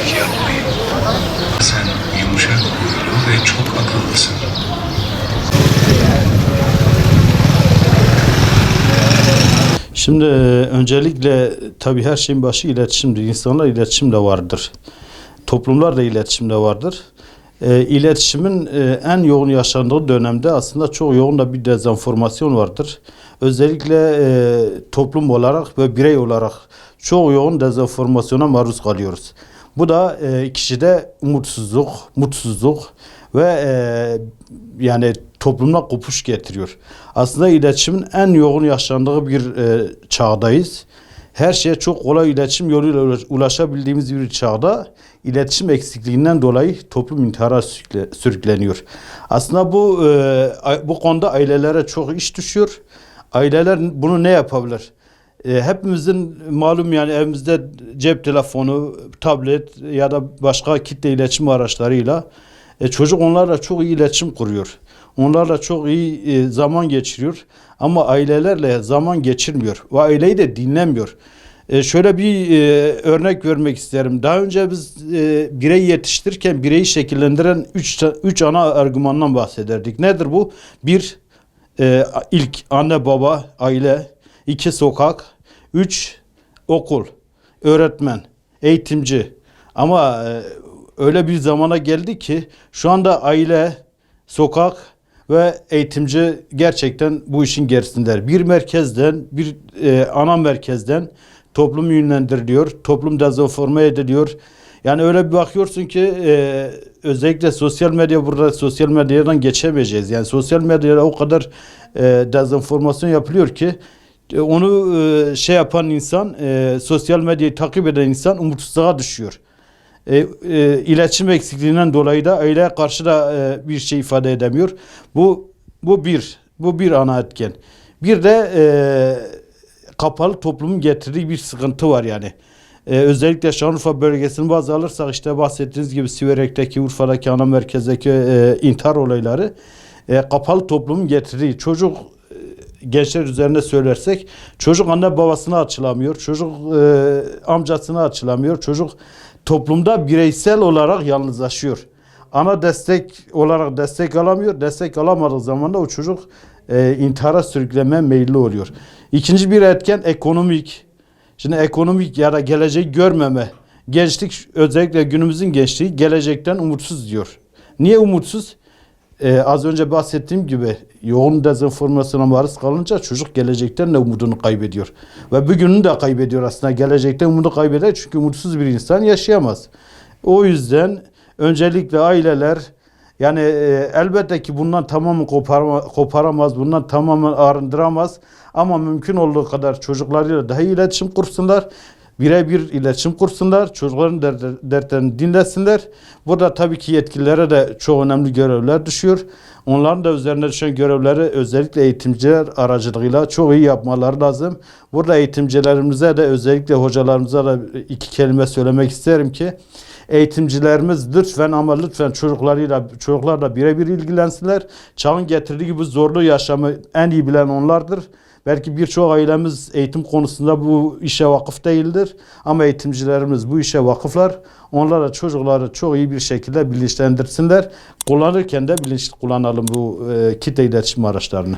panik yapmayın. Sen yumuşak huylu ve çok akıllısın. Şimdi öncelikle tabii her şeyin başı iletişimdir. İnsanlar iletişimle vardır. Toplumlar da iletişimle vardır. İletişimin en yoğun yaşandığı dönemde aslında çok yoğun da bir dezenformasyon vardır. Özellikle toplum olarak ve birey olarak çok yoğun dezenformasyona maruz kalıyoruz. Bu da kişide umutsuzluk, mutsuzluk ve yani toplumda kopuş getiriyor. Aslında iletişimin en yoğun yaşandığı bir çağdayız. Her şeye çok kolay iletişim yoluyla ulaşabildiğimiz bir çağda iletişim eksikliğinden dolayı toplum intihara sürükleniyor. Aslında bu konuda ailelere çok iş düşüyor. Aileler bunu ne yapabilir? Hepimizin malum yani evimizde cep telefonu, tablet ya da başka kitle iletişim araçlarıyla çocuk onlarla çok iyi iletişim kuruyor. Onlarla çok iyi zaman geçiriyor. Ama ailelerle zaman geçirmiyor. Ve aileyi de dinlemiyor. Şöyle bir örnek vermek isterim. Daha önce biz birey yetiştirirken bireyi şekillendiren üç ana argümandan bahsederdik. Nedir bu? Bir, ilk anne baba, aile. İki, sokak. Üç, okul, öğretmen, eğitimci. Ama öyle bir zamana geldi ki şu anda aile, sokak ve eğitimci gerçekten bu işin gerisindeler. Bir merkezden, bir ana merkezden toplum yönlendiriliyor, toplum dezenforme ediliyor. Yani öyle bir bakıyorsun ki özellikle sosyal medya, burada sosyal medyadan geçemeyeceğiz. Yani sosyal medyada o kadar dezenformasyon yapılıyor ki onu yapan insan, sosyal medyayı takip eden insan umutsuzluğa düşüyor. İletişim eksikliğinden dolayı da aileye karşı da bir şey ifade edemiyor. Bu bir ana etken. Bir de kapalı toplumun getirdiği bir sıkıntı var yani. Özellikle Şanlıurfa bölgesini baz alırsak işte bahsettiğiniz gibi Siverek'teki, Urfa'daki ana merkezdeki intihar olayları kapalı toplumun getirdiği gençler üzerine söylersek çocuk anne babasına açılamıyor. Çocuk amcasına açılamıyor. Çocuk toplumda bireysel olarak yalnızlaşıyor. Ana destek olarak destek alamıyor. Destek alamadığı zaman da o çocuk intihara sürükleme meyilli oluyor. İkinci bir etken ekonomik. Şimdi ekonomik ya da geleceği görmeme. Gençlik, özellikle günümüzün gençliği gelecekten umutsuz diyor. Niye umutsuz? Az önce bahsettiğim gibi yoğun dezenformasyona maruz kalınca çocuk gelecekten de umudunu kaybediyor. Ve bugününü de kaybediyor aslında. Gelecekten umudu kaybeder çünkü umutsuz bir insan yaşayamaz. O yüzden öncelikle aileler yani elbette ki bundan tamamen koparamaz, bundan tamamen arındıramaz. Ama mümkün olduğu kadar çocuklarıyla daha iyi iletişim kursunlar. Birebir iletişim kursunlar, çocukların dertlerini dinlesinler. Burada tabii ki yetkililere de çok önemli görevler düşüyor. Onların da üzerine düşen görevleri özellikle eğitimciler aracılığıyla çok iyi yapmaları lazım. Burada eğitimcilerimize de özellikle hocalarımıza da iki kelime söylemek isterim ki eğitimcilerimiz lütfen ama lütfen çocuklarla birebir ilgilensinler. Çağın getirdiği bu zorlu yaşamı en iyi bilen onlardır. Belki birçok ailemiz eğitim konusunda bu işe vakıf değildir. Ama eğitimcilerimiz bu işe vakıflar. Onlara çocukları çok iyi bir şekilde bilinçlendirsinler. Kullanırken de bilinçli kullanalım bu kitle iletişim araçlarını.